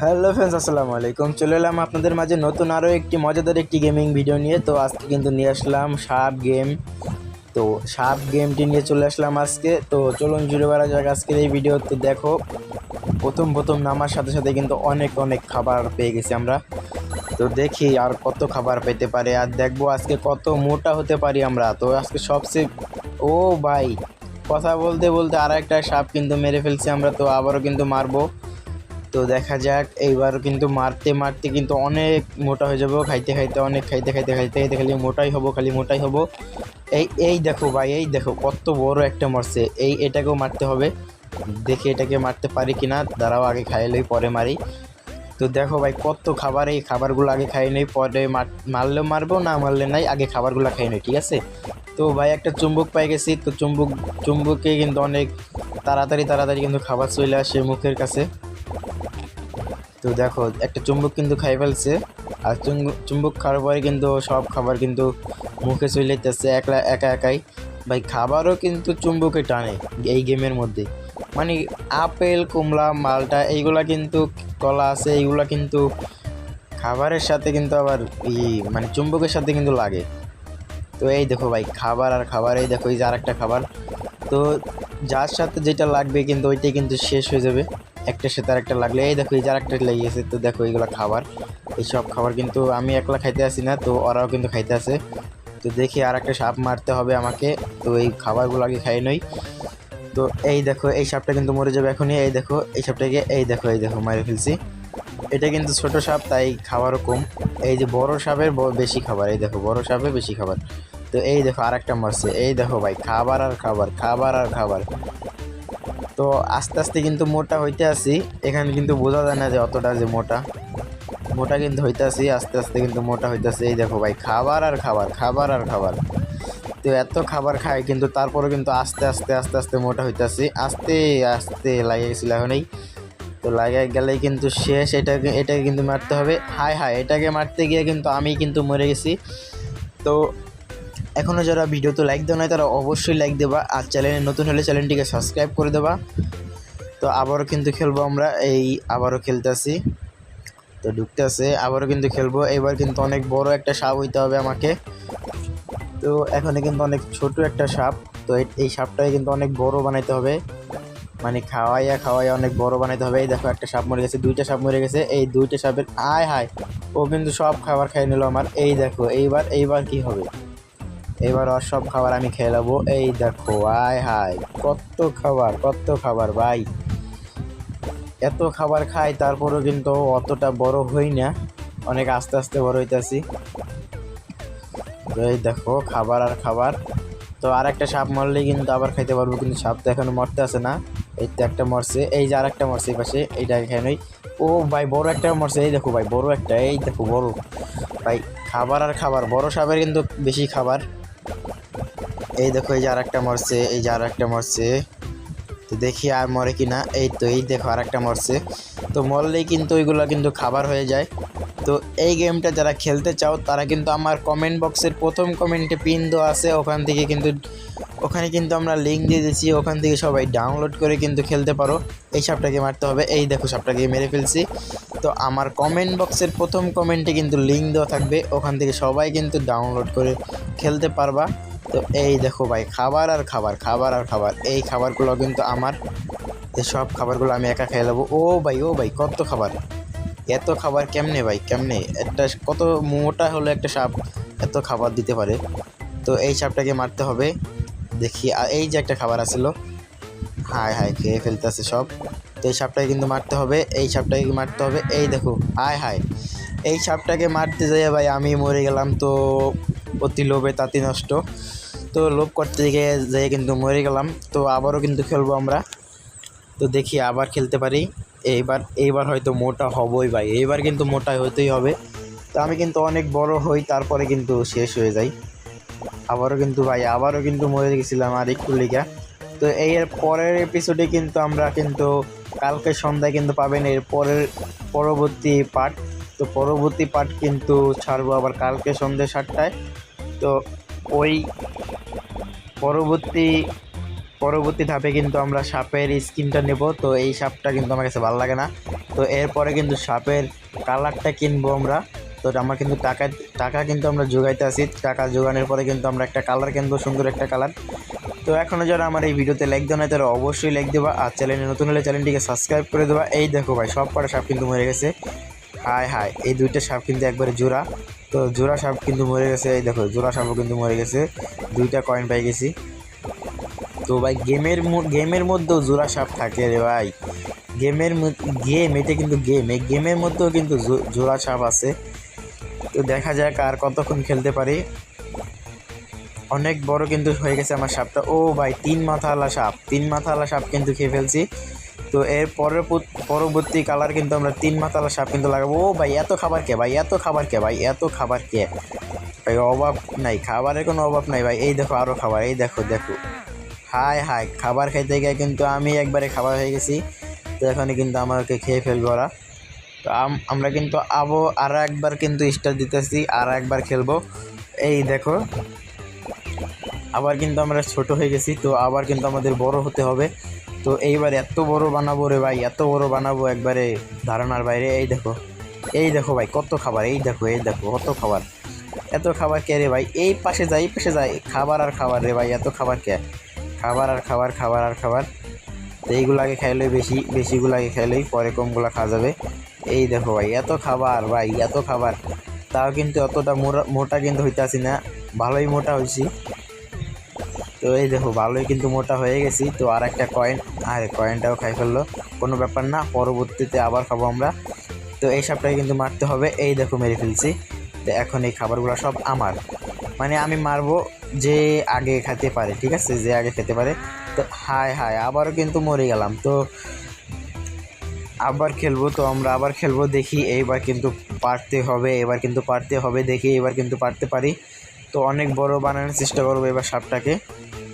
Hello friends, আসসালামু আলাইকুম। চলে এলাম আপনাদের মাঝে নতুন আরও একটি মজাদার একটি গেমিং ভিডিও নিয়ে। তো আজকে কিন্তু নিয়ে আসলাম সাপ গেম। তো সাপ গেমটি নিয়ে চলে আসলাম আজকে। তো চলুন জুড়ে বেড়া যাক আজকের এই ভিডিও। তো দেখো, প্রথম নামার সাথে সাথে কিন্তু অনেক অনেক খাবার পেয়ে গেছি আমরা। তো দেখি আর কত খাবার পেতে পারে, আর দেখবো আজকে কত মোটা হতে পারি আমরা। তো আজকে সবচেয়ে ও ভাই, কথা বলতে বলতে আর একটা সাপ কিন্তু মেরে ফেলছি আমরা। তো আবারও কিন্তু মারবো। তো দেখা যাক, এইবার কিন্তু মারতে মারতে কিন্তু অনেক মোটা হয়ে যাবো। খাইতে খাইতে অনেক খাইতে খাইতে খাইতে খাইতে খালি মোটাই হবো, খালি মোটাই হবো। এই এই দেখো ভাই, এই দেখো কত বড় একটা মরছে। এটাকেও মারতে হবে। দেখি এটাকে মারতে পারি কিনা, দাঁড়াও আগে খাইলেই পরে মারি। তো দেখো ভাই কত খাবার, এই খাবারগুলো আগে খাই নেই, পরে মারলেও মারবো, না মারলে নাই, আগে খাবারগুলো খাই নেই, ঠিক আছে। তো ভাই একটা চুম্বক পাই গেছি। তো চুম্বকে কিন্তু অনেক তাড়াতাড়ি কিন্তু খাবার চলে আসে মুখের কাছে। তো দেখো একটা চুম্বক কিন্তু খাই ফেলছে। আর চুম্বক খাওয়ার পরে কিন্তু সব খাবার কিন্তু মুখে চলে যেতেছে একাই। ভাই খাবারও কিন্তু চুম্বকে টানে এই গেমের মধ্যে। মানে আপেল, কমলা, মালটা, এইগুলা কিন্তু, কলা আছে, এইগুলা কিন্তু খাবারের সাথে কিন্তু আবার মানে চুম্বকের সাথে কিন্তু লাগে। তো এই দেখো ভাই খাবার আর খাবার, এই দেখো এই যে আরেকটা খাবার। তো যার সাথে যেটা লাগবে কিন্তু ওইটাই কিন্তু শেষ হয়ে যাবে। একটার সাথে আরেকটা লাগলে, এই দেখো এই যে আরেকটা লেগে গেছে। তো দেখো এইগুলো খাবার, এইসব খাবার কিন্তু আমি একলা খাইতে আসি না, তো ওরাও কিন্তু খাইতে আসে। তো দেখি আর একটা সাপ মারতে হবে আমাকে। তো এই খাবারগুলো আগে খাই নই। তো এই দেখো এই সাপটা কিন্তু মরে যাবে এখনই। এই দেখো এই সাপটাকে, এই দেখো মারে ফেলছি। এটা কিন্তু ছোট সাপ, তাই খাবারও কম। এই যে বড় সাপের বেশি খাবার, এই দেখো বড় সাপের বেশি খাবার। তো এই দেখো আরেকটা মারছে। এই দেখো ভাই খাবার আর খাবার, খাবার আর খাবার। তো আস্তে আস্তে কিন্তু মোটা হইতে আসি। এখানে কিন্তু বোঝা যায় না যে অতটা যে মোটা মোটা কিন্তু হইতে আসি, আস্তে আস্তে কিন্তু মোটা হইতেছে। এই দেখো ভাই খাবার আর খাবার, খাবার আর খাবার। তো এত খাবার খাই কিন্তু তারপরে কিন্তু আস্তে আস্তে আস্তে আস্তে মোটা হইতেছি। আস্তে আস্তে লাগে গেছিল এখনই। তো লাগে গেলেই কিন্তু শেষ। এটাকে কিন্তু মারতে হবে। হায় হায়, এটাকে মারতে গিয়ে কিন্তু আমি কিন্তু মরে গেছি। তো এখনও যারা ভিডিওতে লাইক দেওয়া নয় তারা অবশ্যই লাইক দেবা, আর চ্যানেলে নতুন হলে চ্যানেলটিকে সাবস্ক্রাইব করে দেবা। তো আবারও কিন্তু খেলবো আমরা, এই আবারও খেলতেছি। তো ঢুকতে আছে, আবারও কিন্তু খেলবো। এবার কিন্তু অনেক বড় একটা সাপ হইতে হবে আমাকে। তো এখানে কিন্তু অনেক ছোট একটা সাপ। তো এই সাপটাকে কিন্তু অনেক বড় বানাইতে হবে, মানে খাওয়াইয়া অনেক বড় বানাইতে হবে। এই দেখো একটা সাপ মরে গেছে, দুইটা সাপ মরে গেছে। এই দুইটা সাপের আয় হায়, ও কিন্তু সব খাবার খাই নিল আমার। এই দেখো এইবার কি হবে, এবার আর সব খাবার আমি খেয়ে নেবো। এই দেখো আয় হায়, কত খাবার ভাই। এত খাবার খাই তারপরেও কিন্তু অতটা বড় হই না, অনেক আস্তে আস্তে বড় হইতেছি। এই দেখো খাবার আর খাবার। তো আর একটা সাপ মরলেই কিন্তু আবার খাইতে পারবো, কিন্তু সাপ তো এখনো মরতে আসে না। এই তো একটা মরছে, এই যে আর একটা মরছে এই পাশে, এইটাকে খেয়ে নই। ও ভাই বড় একটা মরছে, এই দেখো ভাই বড় একটা, এই দেখো বড়। ভাই খাবার আর খাবার, বড় সাপের কিন্তু বেশি খাবার। এই দেখো এই যে আর একটা মরছে, এই যে আর একটা মরছে। তো দেখি আর মরে কিনা। এই তো এই দেখো আর একটা মরছে। তো মরলেই কিন্তু ওইগুলো কিন্তু খাবার হয়ে যায়। তো এই গেমটা যারা খেলতে চাও তারা কিন্তু আমার কমেন্ট বক্সের প্রথম কমেন্টে পিন দেওয়া আছে, ওখানে কিন্তু আমরা লিঙ্ক দিয়ে দিচ্ছি। ওখান থেকে সবাই ডাউনলোড করে কিন্তু খেলতে পারো। এই সাপটাকে মারতে হবে। এই দেখো সাপটাকে মেরে ফেলছি। তো আমার কমেন্ট বক্সের প্রথম কমেন্টে কিন্তু লিঙ্ক দেওয়া থাকবে, ওখান থেকে সবাই কিন্তু ডাউনলোড করে খেলতে পারবা। তো এই দেখো ভাই খাবার আর খাবার, খাবার আর খাবার, এই খাবারগুলো কিন্তু আমার। এই সব খাবারগুলো আমি একা খেয়ে নেবো। ও ভাই কত খাবার, এত খাবার কেমনে ভাই, কেমনে একটা কত মোটা হলো একটা সাপ এত খাবার দিতে পারে। তো এই সাপটাকে মারতে হবে। দেখি এই যে একটা খাবার আসলো, হায় হায় খেয়ে ফেলতেছে সব। তো এই সাপটাকে কিন্তু মারতে হবে, এই সাপটাকে মারতে হবে। এই দেখো হায় হায়, এই সাপটাকে মারতে যাই ভাই আমি মরে গেলাম। তো অতি লোভে তাঁতি নষ্ট। তো লোভ করতে গিয়ে যেয়ে কিন্তু মরে গেলাম। তো আবারও কিন্তু খেলবো আমরা। তো দেখি আবার খেলতে পারি। এইবার হয়তো মোটা হবই ভাই, এইবার কিন্তু মোটা হইতেই হবে। তো আমি কিন্তু অনেক বড় হই, তারপরে কিন্তু শেষ হয়ে যাই। আবারও কিন্তু মরে গেছিলাম আর একটু লিগা। তো এর পরের এপিসোডে কিন্তু আমরা কিন্তু কালকে সন্ধ্যায় কিন্তু পাবেন এর পরবর্তী পার্ট। তো পরবর্তী পার্ট কিন্তু ছাড়বো আবার কালকে সন্ধ্যে 7টায়। তো ওই পরবর্তী পরবর্তী ধাপে কিন্তু আমরা সাপের স্কিনটা নেব। তো এই সাপটা কিন্তু আমার কাছে ভালো লাগে না। তো এরপরে কিন্তু সাপের কালারটা কিনবো আমরা। তো আমার কিন্তু টাকা কিন্তু আমরা জোগাইতে আসি। টাকা জোগানোর পরে কিন্তু আমরা একটা কালার কিনবো, সুন্দর একটা কালার। তো এখনও যারা আমার এই ভিডিওতে লাইক দেওয়া নাই তারা অবশ্যই লাইক দেবা, আর চ্যানেলে নতুন হলে চ্যানেলটিকে সাবস্ক্রাইব করে দেবা। এই দেখো ভাই, সব কটা সাপ কিন্তু মরে গেছে। হায় হায়, এই দুইটা সাপ কিন্তু একবারে জোড়া। তো জোড়া সাপ কিন্তু মরে গেছে। এই দেখো, জোড়া সাপও কিন্তু মরে গেছে। 2টা কয়েন পাই গেছি। তো ভাই গেমের মধ্যেও জোড়া সাপ থাকে রে ভাই। গেম এটা কিন্তু এই গেমের মধ্যেও কিন্তু জোড়া সাপ আছে। তো দেখা যাক আর কতক্ষণ খেলতে পারি। অনেক বড় কিন্তু হয়ে গেছে আমার সাপটা। ও ভাই, 3 মাথাওয়ালা সাপ কিন্তু খেয়ে ফেলছি। তো এর পরবর্তী কালার কিন্তু আমরা 3 মাথাওয়ালা সাপ কিন্তু লাগাবো। ও ভাই, এত খাবার কে ভাই, এত খাবার কে ভাই, অভাব নাই, খাবারের কোনো অভাব নাই ভাই। এই দেখো আরও খাবার, এই দেখো। হায় হায়, খাবার খাইতে গিয়ে কিন্তু আমি একবারে খাবার হয়ে গেছি। তো এখানে কিন্তু আমাকে খেয়ে ফেলবে ওরা। তো আমরা কিন্তু আরও একবার কিন্তু স্টার দিতেছি, আর একবার খেলবো। এই দেখো, আবার কিন্তু আমরা ছোট হয়ে গেছি। তো আবার কিন্তু আমাদের বড় হতে হবে। তো এইবার এত বড় বানাবো রে ভাই, এত বড় বানাবো একবারে ধারণার বাইরে। এই দেখো ভাই, কত খাবার। এই দেখো কত খাবার। এত খাবার কে রে ভাই, এই পাশে যাই খাবার আর খাবার রে ভাই, এত খাবার কে, খাবার আর খাবার। তো এইগুলো আগে খাইলেই বেশিগুলো আগে খাইলেই পরে কমগুলো খাওয়া যাবে। এই দেখো ভাই, এত খাবার ভাই, এত খাবার। তাও কিন্তু অতটা মোটা কিন্তু হইতে আসি না, ভালোই মোটা হয়েছি। তো এই দেখো, ভালোই কিন্তু মোটা হয়ে গেছি। তো আর একটা কয়েন, আর কয়েনটাও খাই ফেললো, কোনো ব্যাপার না, পরবর্তীতে আবার খাবো আমরা। তো এই সাপটাকে কিন্তু মারতে হবে। এই দেখো, মেরে ফেলছি। তো এখন এই খাবারগুলো সব আমার, মানে আমি মারবো যে আগে খেতে পারে, ঠিক আছে, যে আগে খেতে পারে। তো হায় হায়, আবারও কিন্তু মরে গেলাম। তো আবার খেলবো, দেখি এইবার কিন্তু পারতে হবে, দেখি এবার কিন্তু পারতে পারি। তো অনেক বড় বানানোর চেষ্টা করবো এবার সাপটাকে।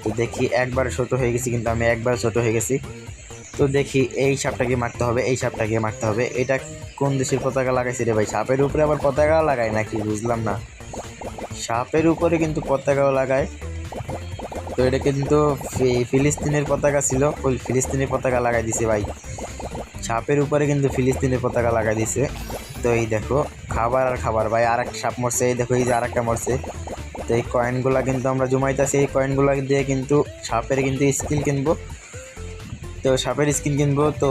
তো দেখি, একবার ছোট হয়ে গেছি, কিন্তু আমি একবার ছোট হয়ে গেছি। তো দেখি, এই সাপটাকে মারতে হবে। এটা কোন দেশের পতাকা লাগাইছে রে ভাই? সাপের উপরে আবার পতাকাও লাগায় নাকি, বুঝলাম না। সাপের উপরে কিন্তু পতাকাও লাগায়। তো এটা কিন্তু ফিলিস্তিনের পতাকা ছিল, ওই ফিলিস্তিনের পতাকা লাগাই দিছে ভাই। সাপের উপরে কিন্তু ফিলিস্তিনের পতাকা লাগাই দিছে। তো এই দেখো, খাবার আর খাবার ভাই, আর একটা সাপ মরছে। এই দেখো, এই যে আর একটা মরছে। তো এই কয়েনগুলো কিন্তু আমরা জমাইতেছি, এই কয়েনগুলো দিয়ে কিন্তু সাপের কিন্তু স্কিন কিনবো। তো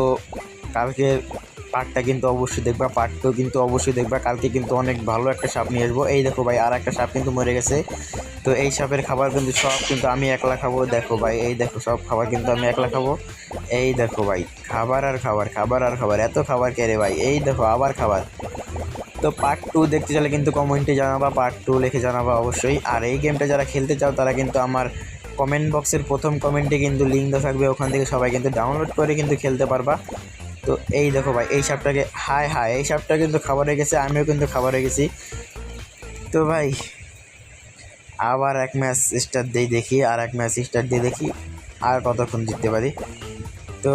কালকে পার্টটা কিন্তু অবশ্যই দেখবা, কালকে কিন্তু অনেক ভালো একটা সাপ নিয়ে আসবো। এই দেখো ভাই, আর একটা সাপ কিন্তু মরে গেছে। তো এই সাপের খাবার কিন্তু সব কিন্তু আমি একলা খাবো। দেখো ভাই, এই দেখো, সব খাবার কিন্তু আমি একলা খাবো। এই দেখো ভাই, খাবার আর খাবার, এত খাবার কে রে ভাই? এই দেখো, আবার খাবার। তো পার্ট 2 দেখতে চাইলে কিন্তু কমেন্টে জানাবা, পার্ট 2 লিখে জানাবা অবশ্যই। আর এই গেমটা যারা খেলতে চাও তারা কিন্তু আমার কমেন্ট বক্সের প্রথম কমেন্টে কিন্তু লিঙ্ক দেওয়া থাকবে, ওখান থেকে সবাই কিন্তু ডাউনলোড করে কিন্তু খেলতে পারবা। তো এই দেখো ভাই, এই সাপটাকে, হায় হায়, এই সাপটা কিন্তু খাবার হয়ে গেছে, আমিও কিন্তু খাবার হয়ে গেছি। তো ভাই, আবার এক ম্যাচ স্টার্ট দিয়ে দেখি আর কতক্ষণ জিততে পারি। তো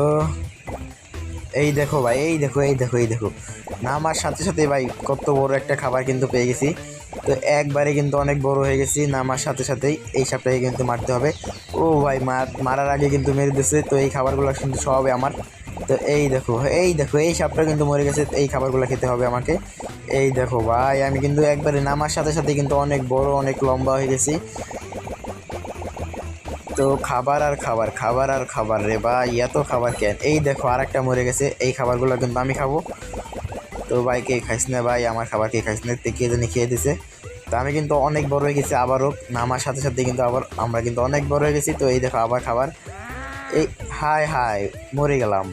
এই দেখো ভাই, এই দেখো, নামার সাথে সাথে ভাই কত বড় একটা খাবার কিন্তু পেয়ে গেছি। তো একবারে কিন্তু অনেক বড় হয়ে গেছি, নামার সাথে সাথেই এই সাপটাকে কিন্তু মারতে হবে। ও ভাই, মারার আগে কিন্তু মেরে দিচ্ছে। তো এই খাবারগুলো কিন্তু সব আমার। তো এই দেখো, এই সাপটা কিন্তু মরে গেছে, এই খাবারগুলো খেতে হবে আমাকে। এই দেখো ভাই, আমি কিন্তু একবারে নামার সাথে সাথে কিন্তু অনেক বড়, অনেক লম্বা হয়ে গেছি। তো খাবার আর খাবার রে ভাই, এত খাবার কেন? এই দেখো, আর একটা মরে গেছে, এই খাবারগুলো কিন্তু আমি খাবো। তো ভাই, কে খাইস না ভাই, আমার খাবার কে খাইস না, কে জানি খেয়ে দিছে। তো আমি কিন্তু অনেক বড় হয়ে গেছি, আবারও নামার সাথে সাথে কিন্তু আবার আমরা কিন্তু অনেক বড় হয়ে গেছি। তো এই দেখো, আবার খাবার। এই হায় হায়, মরে গেলাম।